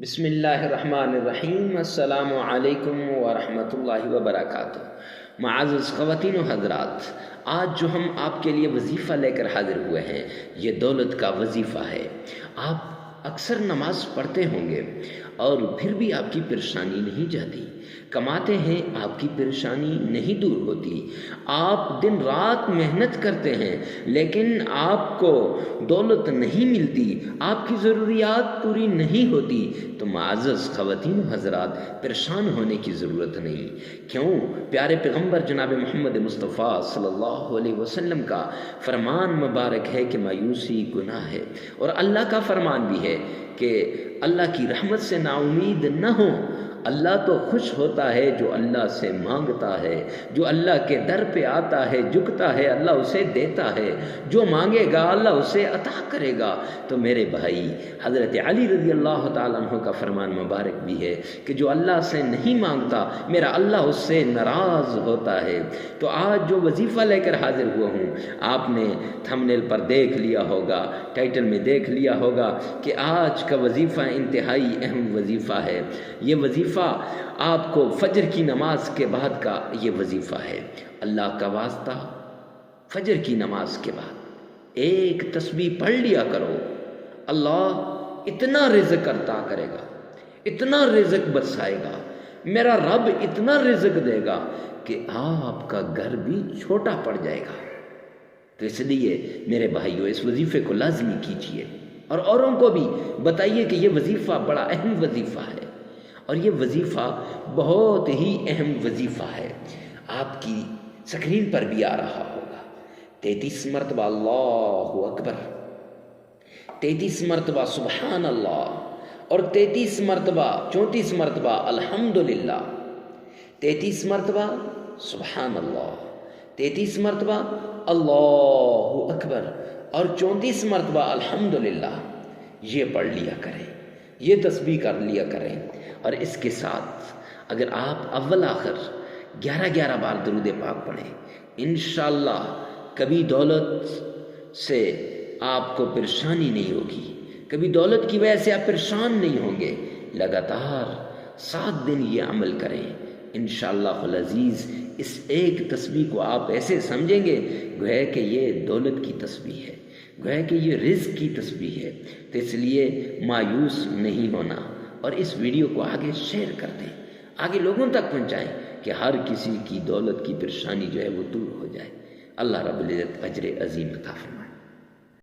بسم اللہ الرحمن الرحیم۔ السلام علیکم ورحمۃ اللہ وبرکاتہ۔ معزز خواتین و حضرات، آج جو ہم آپ کے لیے وظیفہ لے کر حاضر ہوئے ہیں یہ دولت کا وظیفہ ہے۔ آپ اکثر نماز پڑھتے ہوں گے اور پھر بھی آپ کی پریشانی نہیں جاتی، کماتے ہیں آپ کی پریشانی نہیں دور ہوتی، آپ دن رات محنت کرتے ہیں لیکن آپ کو دولت نہیں ملتی، آپ کی ضروریات پوری نہیں ہوتی، تو معزز خواتین و حضرات پریشان ہونے کی ضرورت نہیں۔ کیوں؟ پیارے پیغمبر جناب محمد مصطفیٰ صلی اللہ علیہ وسلم کا فرمان مبارک ہے کہ مایوسی گناہ ہے، اور اللہ کا فرمان بھی ہے کہ اللہ کی رحمت سے نا امید نہ ہو۔ اللہ تو خوش ہوتا ہے جو اللہ سے مانگتا ہے، جو اللہ کے در پہ آتا ہے جھکتا ہے اللہ اسے دیتا ہے، جو مانگے گا اللہ اسے عطا کرے گا۔ تو میرے بھائی، حضرت علی رضی اللہ تعالیٰ عنہ کا فرمان مبارک بھی ہے کہ جو اللہ سے نہیں مانگتا میرا اللہ اس سے ناراض ہوتا ہے۔ تو آج جو وظیفہ لے کر حاضر ہوا ہوں، آپ نے تھمبنیل پر دیکھ لیا ہوگا، ٹائٹل میں دیکھ لیا ہوگا کہ آج کا وظیفہ انتہائی اہم وظیفہ ہے۔ یہ وظیفہ آپ کو فجر کی نماز کے بعد کا یہ وظیفہ ہے۔ اللہ کا واسطہ فجر کی نماز کے بعد ایک تسبیح پڑھ لیا کرو، اللہ اتنا رزق عطا کرے گا، اتنا رزق برسائے گا، میرا رب اتنا رزق دے گا کہ آپ کا گھر بھی چھوٹا پڑ جائے گا۔ تو اس لیے میرے بھائیوں اس وظیفے کو لازمی کیجیے اور اوروں کو بھی بتائیے کہ یہ وظیفہ بڑا اہم وظیفہ ہے، اور یہ وظیفہ بہت ہی اہم وظیفہ ہے۔ آپ کی سکرین پر بھی آ رہا ہوگا 33 مرتبہ اللہ اکبر، 33 مرتبہ سبحان اللہ، اور 33 مرتبہ 34 مرتبہ الحمدللہ، 33 مرتبہ سبحان اللہ، 33 مرتبہ اللہ اکبر، اور 34 مرتبہ الحمدللہ۔ یہ پڑھ لیا کریں، یہ تسبیح کر لیا کریں، اور اس کے ساتھ اگر آپ اول آخر 11 بار درود پاک پڑھیں، انشاءاللہ کبھی دولت سے آپ کو پریشانی نہیں ہوگی، کبھی دولت کی وجہ سے آپ پریشان نہیں ہوں گے۔ لگاتار 7 دن یہ عمل کریں، انشاءاللہ العزیز اس ایک تسبیح کو آپ ایسے سمجھیں گے گویا کہ یہ دولت کی تسبیح ہے، گویا کہ یہ رزق کی تسبیح ہے۔ تو اس لیے مایوس نہیں ہونا، اور اس ویڈیو کو آگے شیئر کر دیں، آگے لوگوں تک پہنچائیں کہ ہر کسی کی دولت کی پریشانی جو ہے وہ دور ہو جائے۔ اللہ رب العزت اجر عظیم عطا فرمائے۔